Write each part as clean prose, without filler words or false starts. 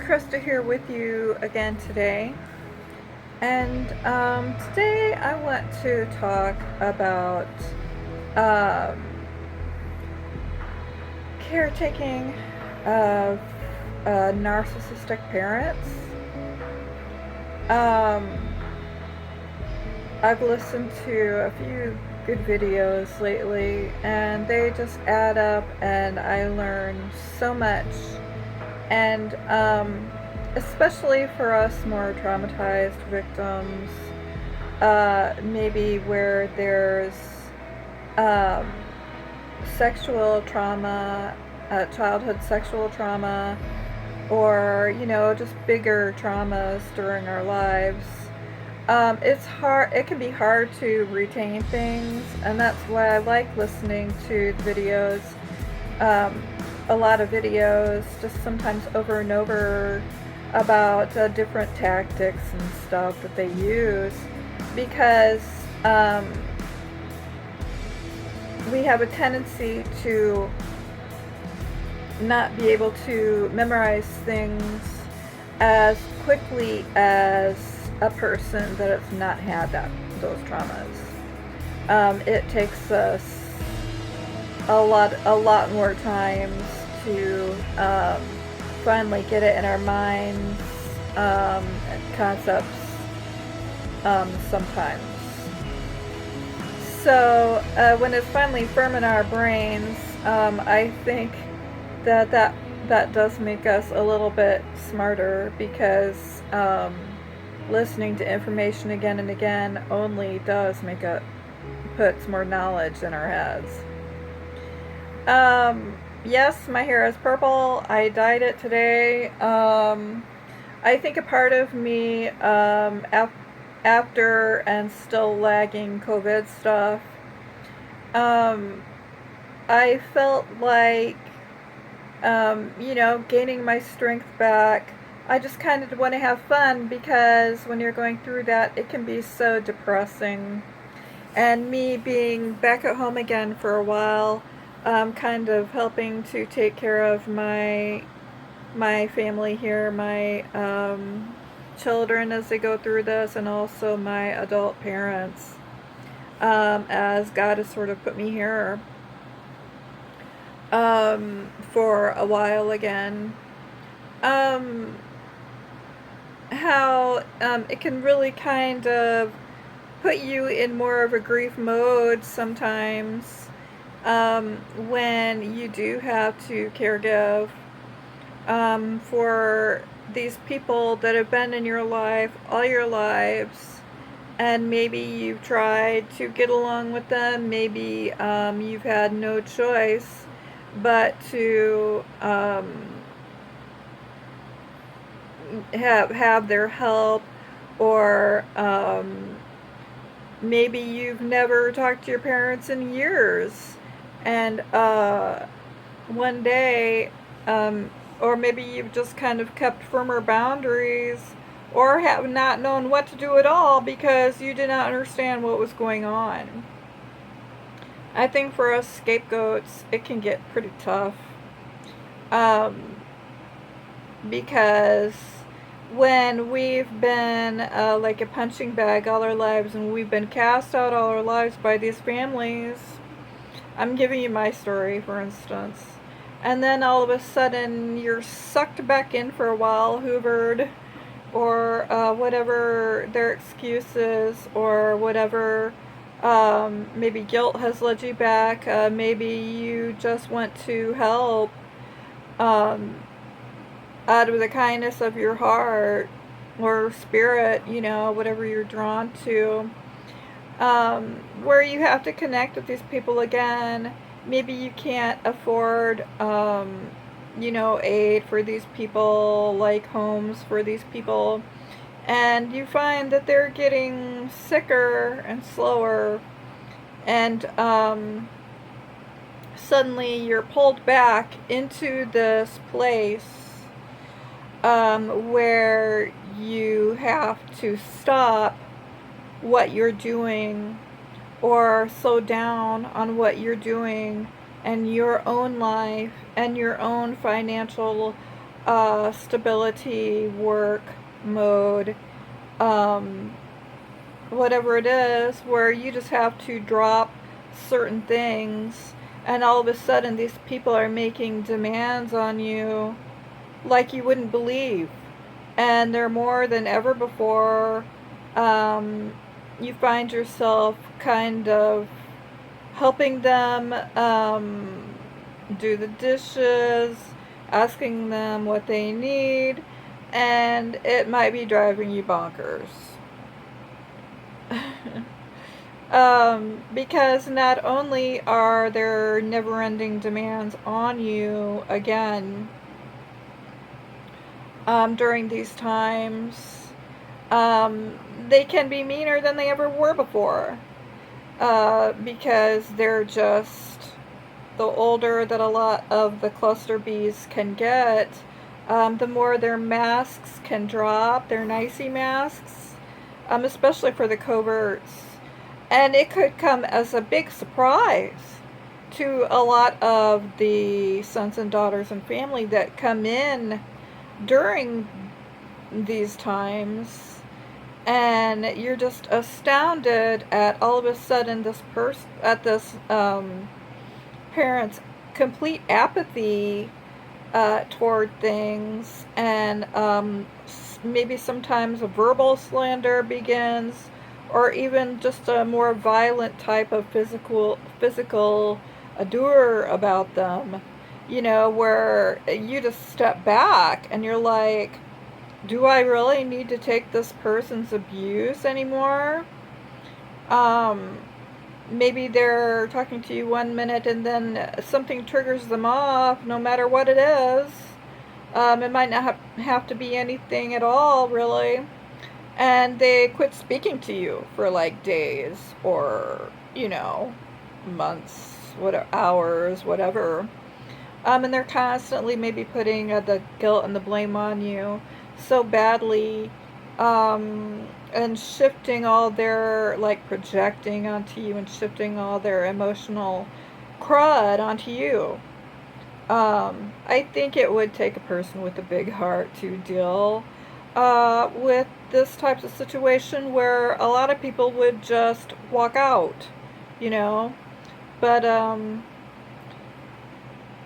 Krista here with you again today. And today I want to talk about um, caretaking of narcissistic parents. Um, I've listened to a few good videos lately, and they just add up, and I learn so much. And especially for us more traumatized victims, maybe where there's um, sexual trauma, childhood sexual trauma, or just bigger traumas during our lives. It's hard. It can be hard to retain things, and that's why I like listening to the videos. Um, a lot of videos, just sometimes over and over, about different tactics and stuff that they use, because we have a tendency to not be able to memorize things as quickly as a person that has not had those traumas. It takes us a lot more times to finally get it in our minds, concepts, sometimes. So when it's finally firm in our brains, I think that does make us a little bit smarter, because listening to information again and again only does puts more knowledge in our heads. Yes, my hair is purple. I dyed it today. I think a part of me, after and still lagging COVID stuff, um, I felt like, gaining my strength back. I just kind of want to have fun, because when you're going through that, it can be so depressing. And me being back at home again for a while, kind of helping to take care of my family here, my children as they go through this, and also my adult parents, as God has sort of put me here for a while again. How it can really kind of put you in more of a grief mode sometimes, when you do have to caregive for these people that have been in your life all your lives, and maybe you've tried to get along with them, maybe you've had no choice but to have their help, or maybe you've never talked to your parents in years, and one day, or maybe you've just kind of kept firmer boundaries, or have not known what to do at all because you did not understand what was going on. I think for us scapegoats, it can get pretty tough, um, because when we've been like a punching bag all our lives, and we've been cast out all our lives by these families. I'm giving you my story, for instance. And then all of a sudden, you're sucked back in for a while, hoovered, or whatever their excuse is, or whatever. Maybe guilt has led you back. Maybe you just want to help, um, out of the kindness of your heart or spirit, whatever you're drawn to, where you have to connect with these people again. Maybe you can't afford, aid for these people, like homes for these people, and you find that they're getting sicker and slower, and suddenly you're pulled back into this place, where you have to stop what you're doing, or slow down on what you're doing, and your own life and your own financial stability, work mode, um, whatever it is, where you just have to drop certain things, and all of a sudden these people are making demands on you like you wouldn't believe, and they're more than ever before. um, you find yourself kind of helping them do the dishes, asking them what they need, and it might be driving you bonkers. Because not only are there never ending demands on you again during these times, um, they can be meaner than they ever were before, because they're just, the older that a lot of the cluster bees can get, the more their masks can drop, their nicey masks, especially for the coverts. And it could come as a big surprise to a lot of the sons and daughters and family that come in during these times, and you're just astounded at all of a sudden this parent's complete apathy toward things, and maybe sometimes a verbal slander begins, or even just a more violent type of physical allure about them. Where you just step back and you're like, do I really need to take this person's abuse anymore? Um, Maybe they're talking to you one minute and then something triggers them off, no matter what it is. It might not have to be anything at all, really. And they quit speaking to you for like days or, months, whatever, hours, whatever. And they're constantly maybe putting the guilt and the blame on you so badly, and shifting all their, like, projecting onto you and shifting all their emotional crud onto you. I think it would take a person with a big heart to deal with this type of situation, where a lot of people would just walk out, you know. But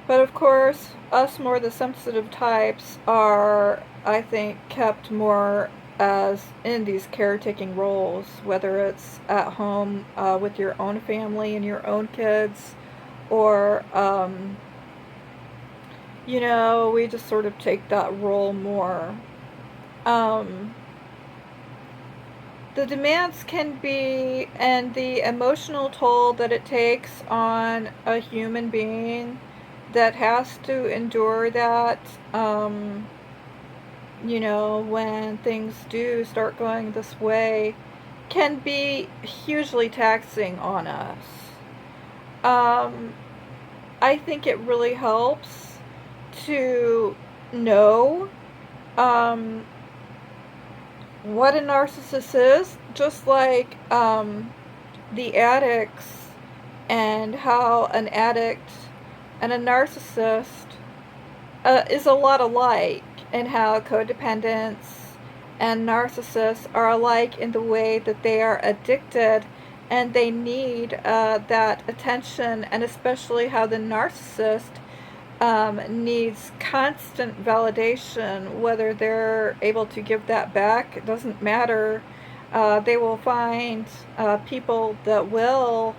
of course, us more the sensitive types are, I think, kept more as in these caretaking roles, whether it's at home with your own family and your own kids, or, we just sort of take that role more. Um, the demands can be, and the emotional toll that it takes on a human being that has to endure that, when things do start going this way, can be hugely taxing on us. Um, I think it really helps to know um, what a narcissist is, just like the addicts, and how an addict and a narcissist is a lot alike, and how codependents and narcissists are alike in the way that they are addicted and they need that attention, and especially how the narcissist needs constant validation. Whether they're able to give that back, it doesn't matter. They will find people that will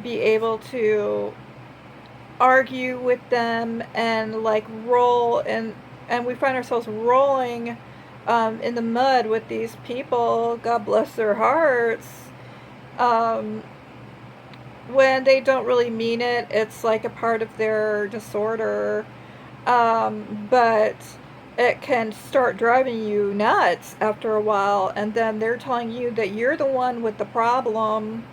be able to argue with them and like roll, and we find ourselves rolling in the mud with these people, God bless their hearts, um, when they don't really mean it. It's like a part of their disorder, but it can start driving you nuts after a while, and then they're telling you that you're the one with the problem,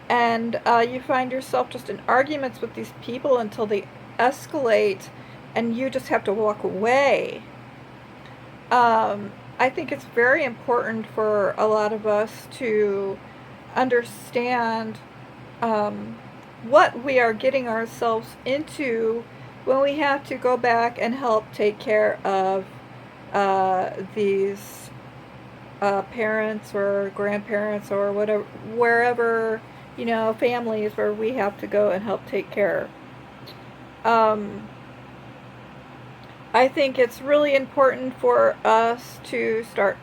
and you find yourself just in arguments with these people until they escalate, and you just have to walk away. I think it's very important for a lot of us to understand what we are getting ourselves into when we have to go back and help take care of these parents or grandparents or whatever, wherever, families where we have to go and help take care. Um, I think it's really important for us to start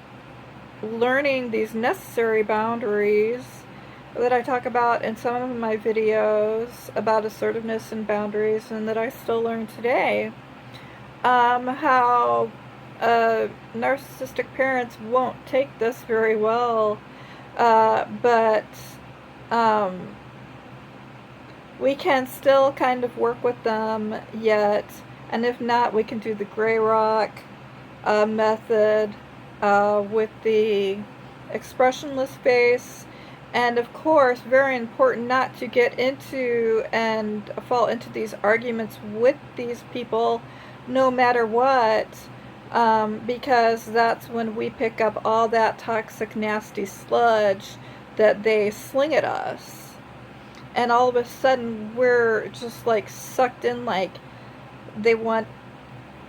learning these necessary boundaries that I talk about in some of my videos about assertiveness and boundaries, and that I still learn today. How narcissistic parents won't take this very well, but um, we can still kind of work with them yet, and if not, we can do the gray rock method with the expressionless face. And of course, very important not to get into and fall into these arguments with these people no matter what, because that's when we pick up all that toxic, nasty sludge that they sling at us. And all of a sudden, we're just like sucked in, like they want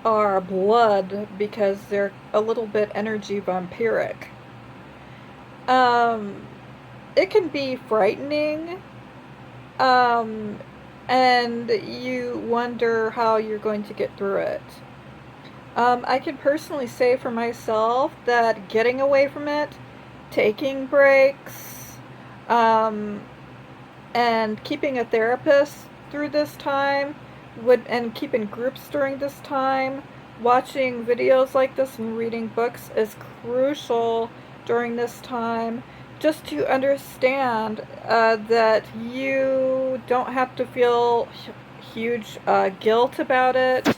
our blood because they're a little bit energy vampiric. Um, it can be frightening, um, and you wonder how you're going to get through it. I can personally say for myself that getting away from it, taking breaks, um, and keeping a therapist through this time and keeping groups during this time, watching videos like this and reading books is crucial during this time, just to understand that you don't have to feel huge guilt about it,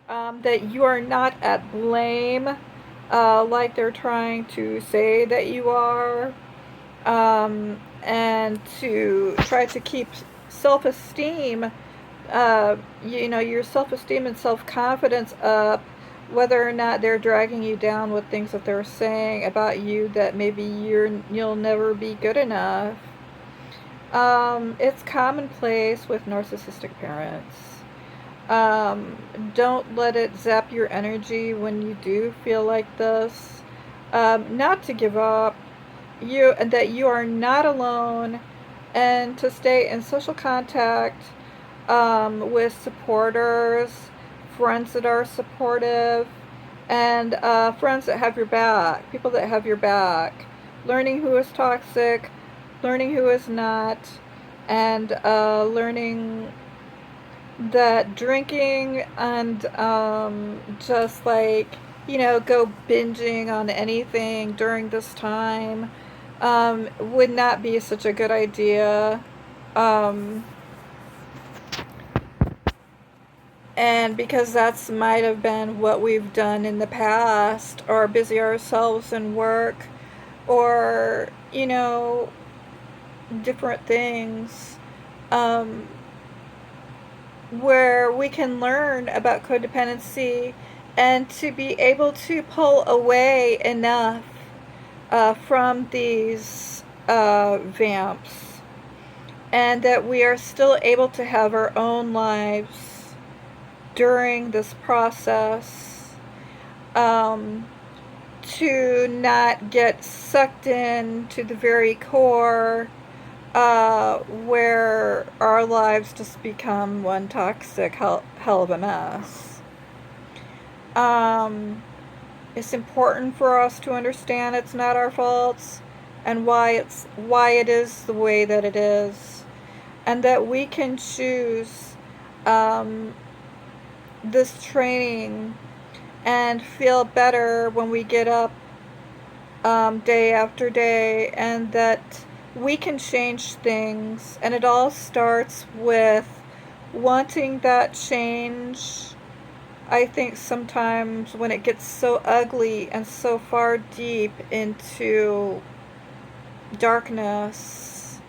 that you are not at blame like they're trying to say that you are, and to try to keep self-esteem, your self-esteem and self-confidence up, whether or not they're dragging you down with things that they're saying about you that maybe you'll never be good enough. It's commonplace with narcissistic parents. Don't let it zap your energy when you do feel like this. Not to give up, and that you are not alone, and to stay in social contact with supporters, friends that are supportive, and friends that have your back, people that have your back. Learning who is toxic, learning who is not, and learning that drinking and just like, go binging on anything during this time would not be such a good idea. Um, and because that's might have been what we've done in the past, or busy ourselves in work, or, different things. Um, where we can learn about codependency and to be able to pull away enough from these vamps, and that we are still able to have our own lives during this process, to not get sucked in to the very core, where our lives just become one toxic hell of a mess. It's important for us to understand it's not our faults, and why it is the way that it is, and that we can choose this training and feel better when we get up day after day, and that we can change things. And it all starts with wanting that change. I think sometimes when it gets so ugly and so far deep into darkness,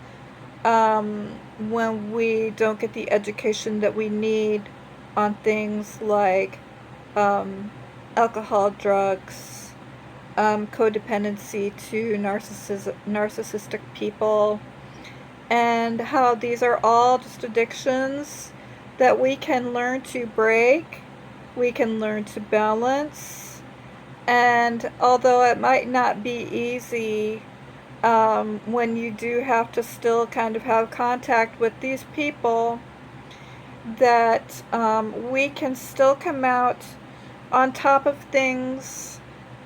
when we don't get the education that we need on things like alcohol, drugs, codependency to narcissistic people, and how these are all just addictions that we can learn to break, we can learn to balance, and although it might not be easy, when you do have to still kind of have contact with these people, that we can still come out on top of things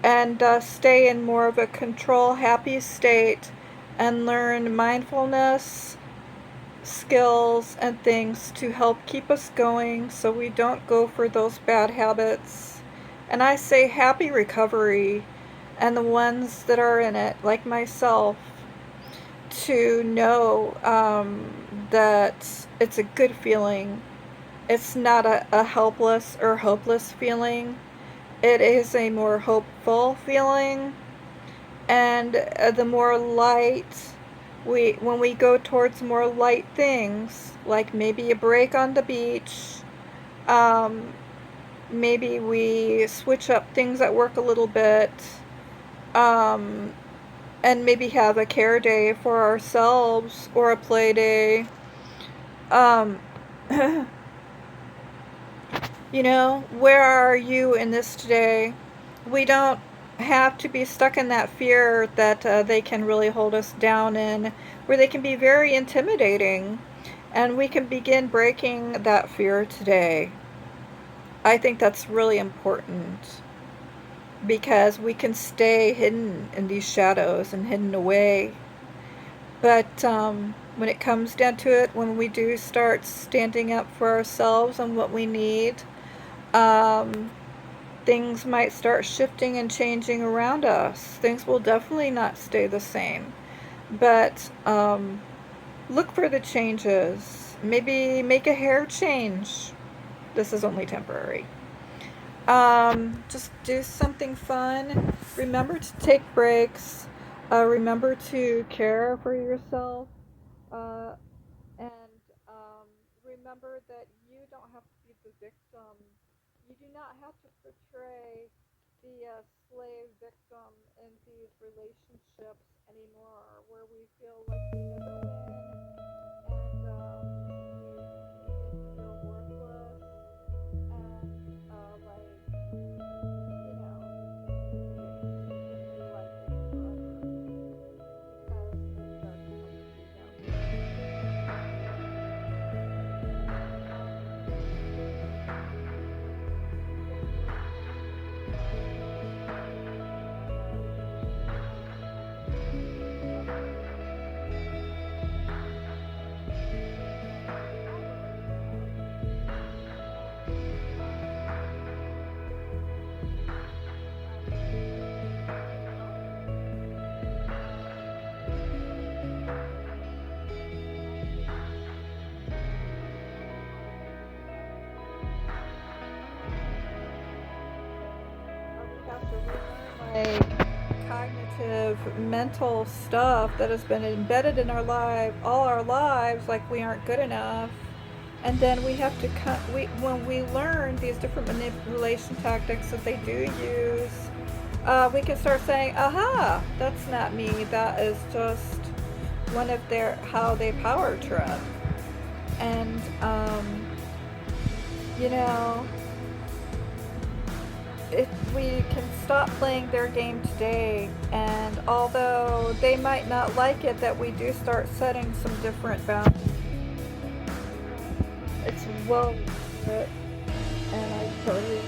and stay in more of a control, happy state and learn mindfulness skills and things to help keep us going so we don't go for those bad habits. And I say happy recovery, and the ones that are in it, like myself, to know that it's a good feeling. It's not a helpless or hopeless feeling. It is a more hopeful feeling, and the more light when we go towards more light things, like maybe a break on the beach, um, maybe we switch up things at work a little bit, um, and maybe have a care day for ourselves or a play day. Um, where are you in this today? We don't have to be stuck in that fear that they can really hold us down in, where they can be very intimidating. And we can begin breaking that fear today. I think that's really important because we can stay hidden in these shadows and hidden away. But when it comes down to it, when we do start standing up for ourselves and what we need, um, things might start shifting and changing around us. Things will definitely not stay the same. But look for the changes. Maybe make a hair change. This is only temporary. Just do something fun. Remember to take breaks. Remember to care for yourself. Uh, and remember that you don't have to be the victim. You do not have to portray the slave victim in these relationships anymore, where we feel like we never win and we feel worthless and it's just gonna be like this forever because it starts coming we have to relearn like cognitive mental stuff that has been embedded in our life all our lives, like we aren't good enough. And then we have to when we learn these different manipulation tactics that they do use, we can start saying, aha, that's not me, that is just one of their how they power trip. And you know if we can stop playing their game today, and although they might not like it, that we do start setting some different boundaries, it's well worth it, and I totally